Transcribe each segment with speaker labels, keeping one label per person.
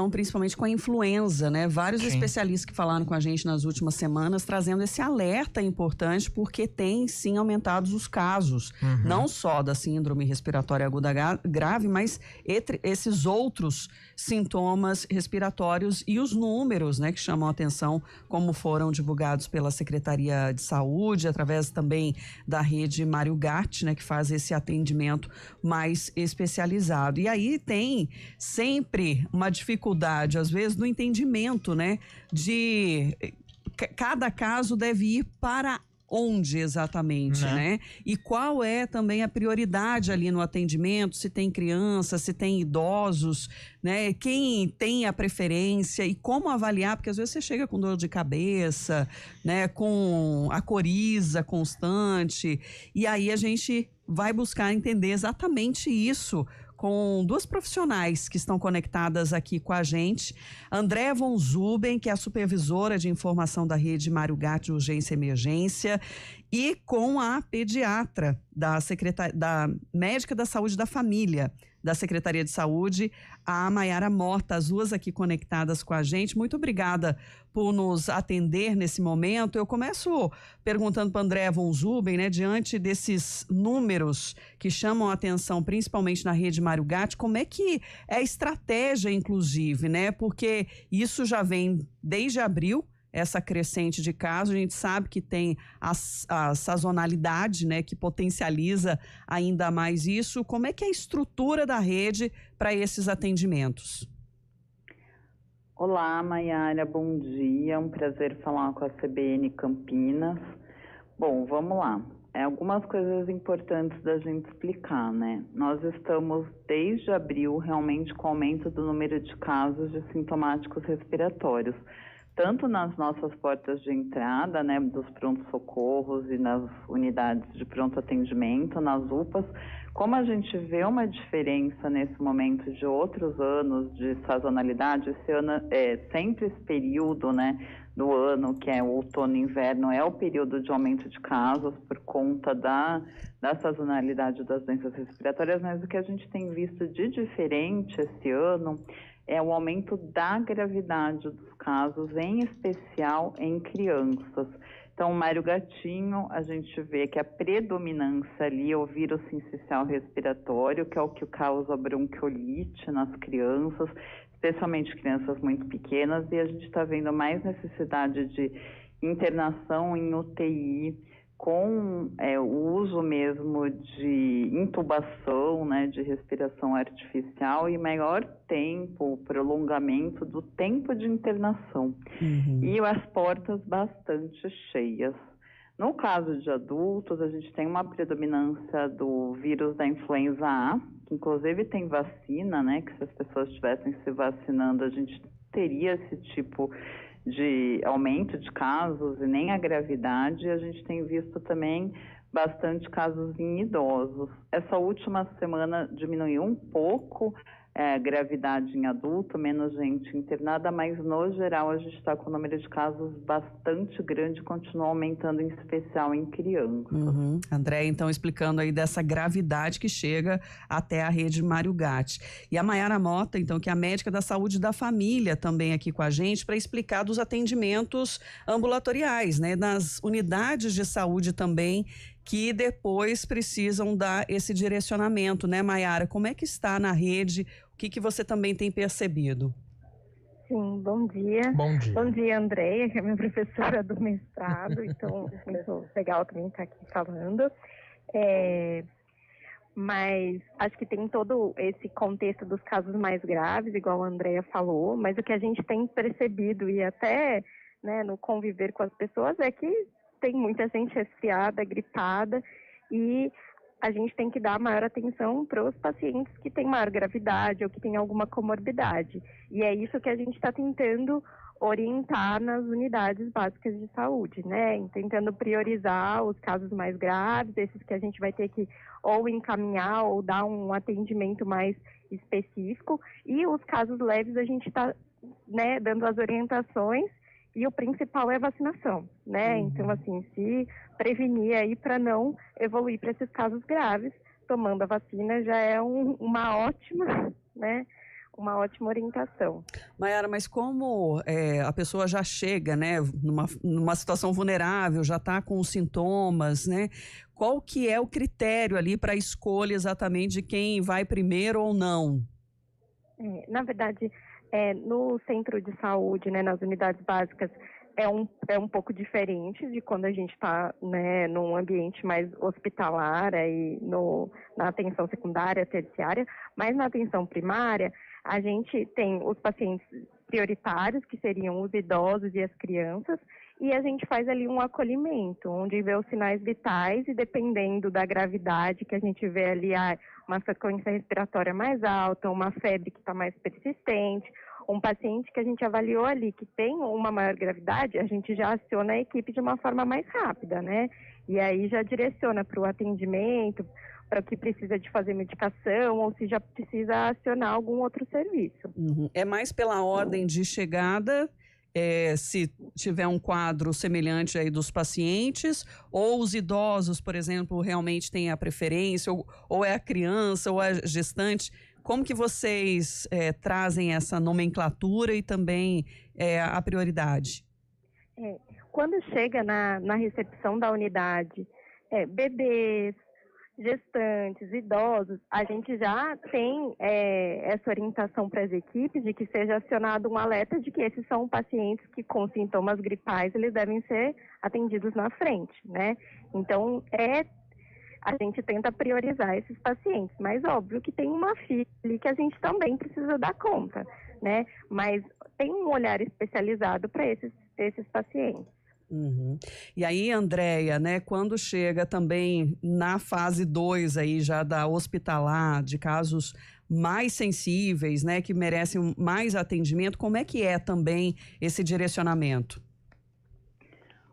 Speaker 1: principalmente com a influenza, né? Vários
Speaker 2: Sim.
Speaker 1: especialistas que falaram com a gente nas últimas semanas, trazendo esse alerta importante, porque tem sim aumentado os casos, não só da síndrome respiratória aguda grave, mas esses outros sintomas respiratórios e os números, né, que chamam a atenção, como foram divulgados pela Secretaria de Saúde, através também da rede Mário Gatti, né, que faz esse atendimento mais especializado. E aí tem sempre uma dificuldade, às vezes, no entendimento, né, de cada caso deve ir para onde exatamente, né? E qual é também a prioridade ali no atendimento, se tem criança, se tem idosos, né? Quem tem a preferência e como avaliar, porque às vezes você chega com dor de cabeça, né? Com a coriza constante, e aí a gente vai buscar entender exatamente isso com duas profissionais que estão conectadas aqui com a gente. Andréa von Zuben, que é a supervisora de informação da rede Mário Gatti de Urgência e Emergência, e com a pediatra da médica da saúde da família, da Secretaria de Saúde, a Mayara Mota, as duas aqui conectadas com a gente. Muito obrigada por nos atender nesse momento. Eu começo perguntando para Andréa von Zuben, né, diante desses números que chamam a atenção, principalmente na rede Mário Gatti, como é que é a estratégia, inclusive, né, porque isso já vem desde abril, essa crescente de casos. A gente sabe que tem a sazonalidade, né, que potencializa ainda mais isso. Como é que é a estrutura da rede para esses atendimentos?
Speaker 3: Olá, Mayara, bom dia, um prazer falar com a CBN Campinas. Bom, vamos lá. Algumas coisas importantes da gente explicar, né? Nós estamos desde abril realmente com aumento do número de casos de sintomáticos respiratórios, tanto nas nossas portas de entrada, né, dos pronto-socorros e nas unidades de pronto atendimento, nas UPAs, como a gente vê uma diferença nesse momento de outros anos de sazonalidade. Esse ano sempre esse período, né, do ano, que é o outono e inverno, é o período de aumento de casos por conta da sazonalidade das doenças respiratórias, mas o que a gente tem visto de diferente esse ano é o aumento da gravidade dos casos, em especial em crianças. Então, o Mário Gatinho, a gente vê que a predominância ali é o vírus sincicial respiratório, que é o que causa bronquiolite nas crianças, especialmente crianças muito pequenas, e a gente está vendo mais necessidade de internação em UTI, com o uso mesmo de intubação, né, de respiração artificial e maior tempo, prolongamento do tempo de internação. E as portas bastante cheias. No caso de adultos, a gente tem uma predominância do vírus da influenza A, que inclusive tem vacina, né, que se as pessoas estivessem se vacinando, a gente teria esse tipo de aumento de casos e nem a gravidade. A gente tem visto também bastante casos em idosos. Essa última semana diminuiu um pouco gravidade em adulto, menos gente internada, mas no geral a gente está com o número de casos bastante grande, continua aumentando, em especial em crianças.
Speaker 1: André, então, explicando aí dessa gravidade que chega até a rede Mário Gatti. E a Mayara Mota, então, que é a médica da saúde da família, também aqui com a gente, para explicar dos atendimentos ambulatoriais, né, nas unidades de saúde também, que depois precisam dar esse direcionamento, né, Mayara? Como é que está na rede? O que você também tem percebido?
Speaker 4: Sim, bom dia.
Speaker 2: Bom dia.
Speaker 4: Bom dia, Andréia, que é minha professora do mestrado, então muito legal também estar aqui falando. Mas acho que tem todo esse contexto dos casos mais graves, igual a Andréia falou, mas o que a gente tem percebido e até, né, no conviver com as pessoas é que tem muita gente resfriada, gripada, e a gente tem que dar maior atenção para os pacientes que têm maior gravidade ou que têm alguma comorbidade. E é isso que a gente está tentando orientar nas unidades básicas de saúde, né? Tentando priorizar os casos mais graves, esses que a gente vai ter que ou encaminhar ou dar um atendimento mais específico, e os casos leves a gente está, né, dando as orientações. E o principal é a vacinação, né? Então, assim, se prevenir aí para não evoluir para esses casos graves, tomando a vacina já é uma ótima, né? uma ótima orientação.
Speaker 1: Mayara, mas como a pessoa já chega, né, numa situação vulnerável, já está com os sintomas, né? Qual que é o critério ali para a escolha exatamente de quem vai primeiro ou não?
Speaker 4: Na verdade, no centro de saúde, né, nas unidades básicas, é um pouco diferente de quando a gente está, né, num ambiente mais hospitalar e na atenção secundária, terciária, mas na atenção primária, a gente tem os pacientes prioritários, que seriam os idosos e as crianças, e a gente faz ali um acolhimento, onde vê os sinais vitais e dependendo da gravidade que a gente vê ali, uma frequência respiratória mais alta, uma febre que está mais persistente, um paciente que a gente avaliou ali que tem uma maior gravidade, a gente já aciona a equipe de uma forma mais rápida, né? E aí já direciona para o atendimento, para o que precisa de fazer medicação ou se já precisa acionar algum outro serviço.
Speaker 1: Uhum. É mais pela ordem de chegada, se tiver um quadro semelhante aí dos pacientes, ou os idosos, por exemplo, realmente têm a preferência, ou é a criança, ou a gestante. Como que vocês trazem essa nomenclatura e também a prioridade?
Speaker 4: Quando chega na recepção da unidade, bebês, gestantes, idosos, a gente já tem essa orientação para as equipes de que seja acionado um alerta de que esses são pacientes que com sintomas gripais eles devem ser atendidos na frente, né? Então, a gente tenta priorizar esses pacientes, mas óbvio que tem uma fila ali que a gente também precisa dar conta, né? Mas tem um olhar especializado para esses pacientes.
Speaker 1: Uhum. E aí, Andréia, né, quando chega também na fase 2 aí já da hospitalar, de casos mais sensíveis, né, que merecem mais atendimento, como é que é também esse direcionamento?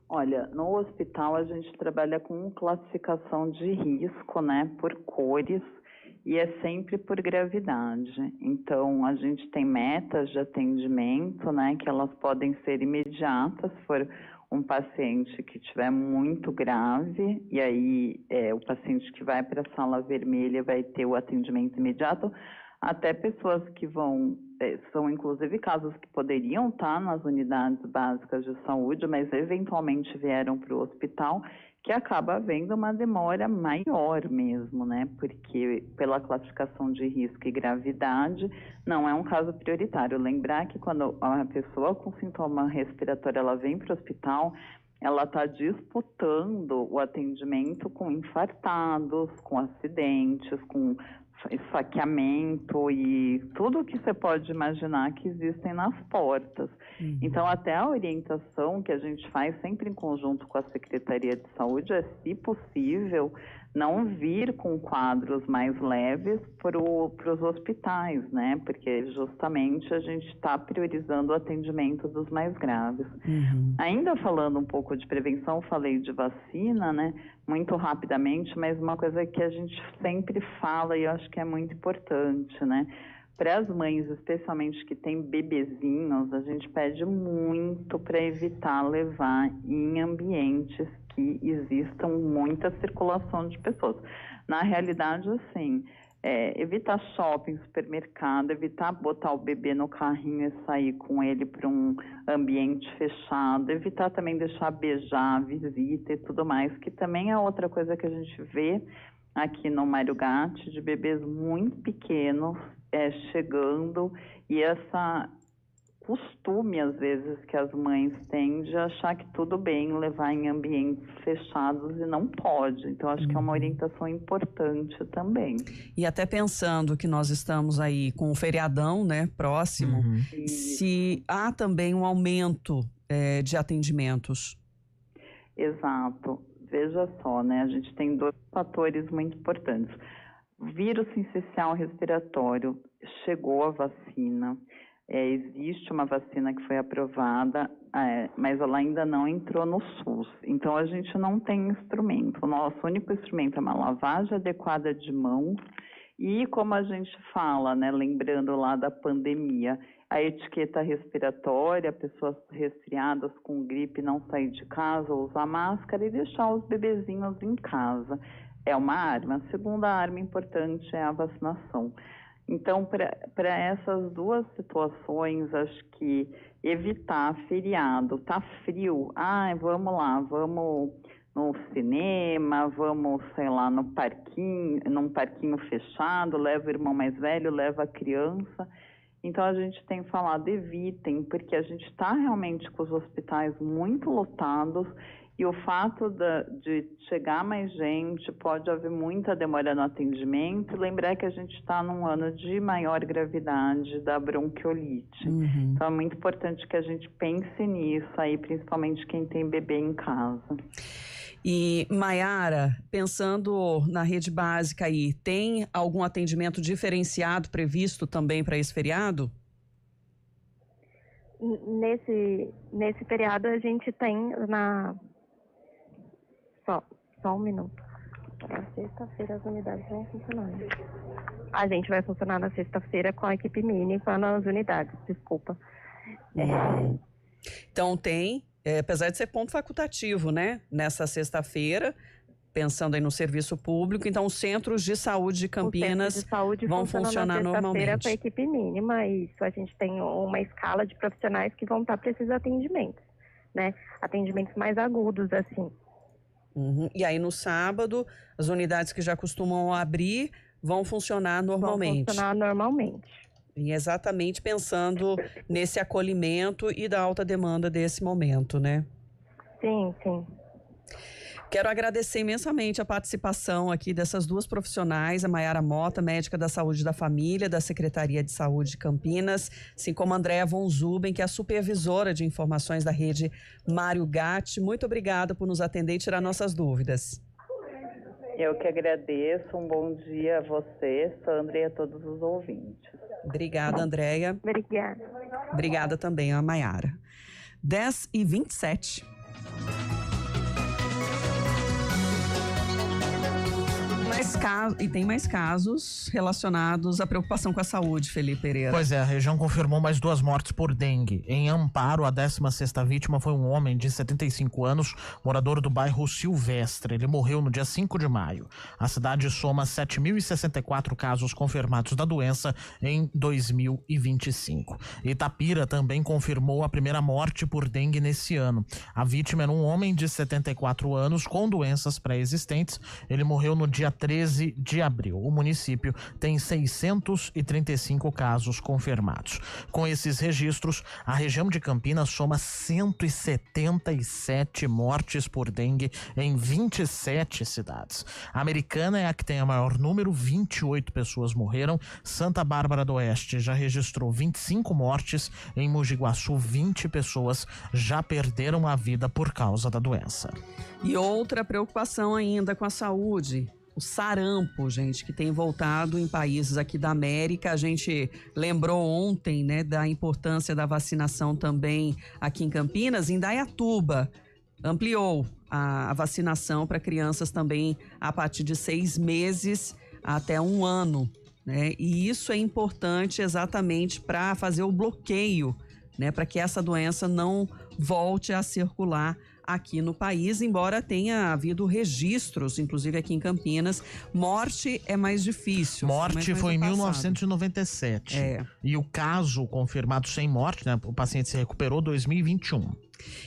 Speaker 3: Olha, no hospital a gente trabalha com classificação de risco, né, por cores, e é sempre por gravidade. Então, a gente tem metas de atendimento, né, que elas podem ser imediatas, se for um paciente que estiver muito grave, e aí o paciente que vai para a sala vermelha vai ter o atendimento imediato, até pessoas que são inclusive casos que poderiam estar nas unidades básicas de saúde, mas eventualmente vieram para o hospital, que acaba havendo uma demora maior mesmo, né? Porque pela classificação de risco e gravidade, não é um caso prioritário. Lembrar que quando a pessoa com sintoma respiratório ela vem para o hospital, ela está disputando o atendimento com infartados, com acidentes, com esfaqueamento e tudo que você pode imaginar que existem nas portas. Uhum. Então, até a orientação que a gente faz sempre em conjunto com a Secretaria de Saúde é, se possível, não vir com quadros mais leves para os hospitais, né? Porque justamente a gente está priorizando o atendimento dos mais graves. Uhum. Ainda falando um pouco de prevenção, falei de vacina, né? Muito rapidamente, mas uma coisa que a gente sempre fala e eu acho que é muito importante, né? Para as mães, especialmente que têm bebezinhos, a gente pede muito para evitar levar em ambientes que existam muita circulação de pessoas. Na realidade, assim, evitar shopping, supermercado, evitar botar o bebê no carrinho e sair com ele para um ambiente fechado, evitar também deixar beijar, visita e tudo mais, que também é outra coisa que a gente vê aqui no Mário Gatti, de bebês muito pequenos chegando, e essa costume, às vezes, que as mães têm de achar que tudo bem levar em ambientes fechados e não pode. Então, acho que é uma orientação importante também.
Speaker 1: E até pensando que nós estamos aí com o feriadão, né, próximo, se há também um aumento de atendimentos.
Speaker 3: Exato. Veja só, né, a gente tem 2 fatores muito importantes. Vírus sincicial respiratório, chegou a vacina. Existe uma vacina que foi aprovada, mas ela ainda não entrou no SUS. Então, a gente não tem instrumento. O nosso único instrumento é uma lavagem adequada de mãos e, como a gente fala, né, lembrando lá da pandemia, a etiqueta respiratória, pessoas resfriadas com gripe não sair de casa, usar máscara e deixar os bebezinhos em casa. É uma arma. A segunda arma importante é a vacinação. Então, para essas duas situações, acho que evitar feriado, tá frio, vamos lá, vamos no cinema, vamos, sei lá, no parquinho, num parquinho fechado, leva o irmão mais velho, leva a criança. Então, a gente tem falado, evitem, porque a gente está realmente com os hospitais muito lotados e o fato de chegar mais gente, pode haver muita demora no atendimento. Lembrar que a gente está num ano de maior gravidade da bronquiolite. Então, é muito importante que a gente pense nisso aí, principalmente quem tem bebê em casa.
Speaker 1: E, Maiara, pensando na rede básica aí, tem algum atendimento diferenciado previsto também para esse feriado?
Speaker 4: Nesse feriado a gente tem Só um minuto. Na sexta-feira as unidades vão funcionar. A gente vai funcionar na sexta-feira com a equipe mínima nas unidades, desculpa.
Speaker 1: Então tem, apesar de ser ponto facultativo, né? Nessa sexta-feira, pensando aí no serviço público, então os centros de saúde de Campinas vão funcionar normalmente.
Speaker 4: Na sexta-feira com a equipe mínima, isso. A gente tem uma escala de profissionais que vão estar para esses atendimentos, né? Atendimentos mais agudos, assim.
Speaker 1: E aí no sábado, as unidades que já costumam abrir vão funcionar normalmente.
Speaker 4: Vão funcionar normalmente.
Speaker 1: E exatamente pensando nesse acolhimento e da alta demanda desse momento, né?
Speaker 4: Sim, sim.
Speaker 1: Quero agradecer imensamente a participação aqui dessas duas profissionais, a Maiara Mota, médica da saúde da família, da Secretaria de Saúde de Campinas, assim como a Andréa von Zuben, que é a supervisora de informações da rede Mário Gatti. Muito obrigada por nos atender e tirar nossas dúvidas.
Speaker 3: Eu que agradeço, um bom dia a você, Sandra, e a todos os ouvintes.
Speaker 1: Obrigada, Andréia.
Speaker 4: Obrigada.
Speaker 1: Obrigada também a Maiara. 10h27. E tem mais casos relacionados à preocupação com a saúde, Felipe Pereira.
Speaker 2: Pois é, a região confirmou mais 2 mortes por dengue. Em Amparo, a 16ª vítima foi um homem de 75 anos, morador do bairro Silvestre. Ele morreu no dia 5 de maio. A cidade soma 7.064 casos confirmados da doença em 2025. Itapira também confirmou a primeira morte por dengue nesse ano. A vítima era um homem de 74 anos com doenças pré-existentes. Ele morreu no dia 13 de abril. O município tem 635 casos confirmados. Com esses registros, a região de Campinas soma 177 mortes por dengue em 27 cidades. A Americana é a que tem o maior número, 28 pessoas morreram. Santa Bárbara do Oeste já registrou 25 mortes. Em Mogi Guaçu, 20 pessoas já perderam a vida por causa da doença.
Speaker 1: E outra preocupação ainda com a saúde, o sarampo, gente, que tem voltado em países aqui da América. A gente lembrou ontem, né, da importância da vacinação também aqui em Campinas. Em Indaiatuba, ampliou a vacinação para crianças também a partir de 6 meses até 1 ano, né? E isso é importante exatamente para fazer o bloqueio, né, para que essa doença não volte a circular aqui no país, embora tenha havido registros, inclusive aqui em Campinas. Morte é mais difícil.
Speaker 2: Morte foi em 1997. E o caso confirmado sem morte, né, o paciente se recuperou em 2021.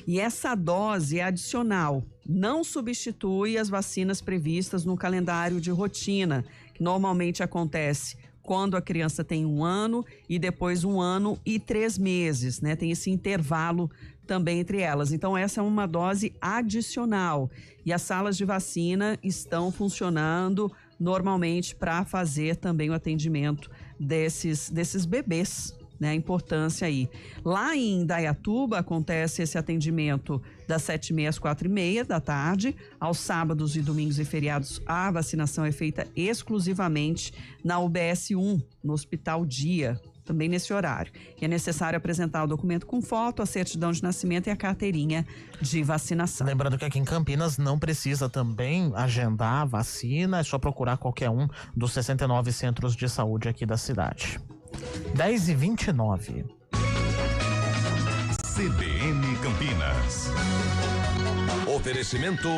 Speaker 1: E essa dose é adicional, não substitui as vacinas previstas no calendário de rotina, que normalmente acontece quando a criança tem 1 ano e depois 1 ano e 3 meses, né? Tem esse intervalo também entre elas. Então, essa é uma dose adicional. E as salas de vacina estão funcionando normalmente para fazer também o atendimento desses bebês, né? A importância aí. Lá em Indaiatuba acontece esse atendimento das 7h30 às 4h30 da tarde. Aos sábados e domingos e feriados, a vacinação é feita exclusivamente na UBS 1, no Hospital Dia, também nesse horário. E é necessário apresentar o documento com foto, a certidão de nascimento e a carteirinha de vacinação.
Speaker 2: Lembrando que aqui em Campinas não precisa também agendar a vacina, é só procurar qualquer um dos 69 centros de saúde aqui da cidade. 10h29.
Speaker 5: CBN Campinas. Oferecimento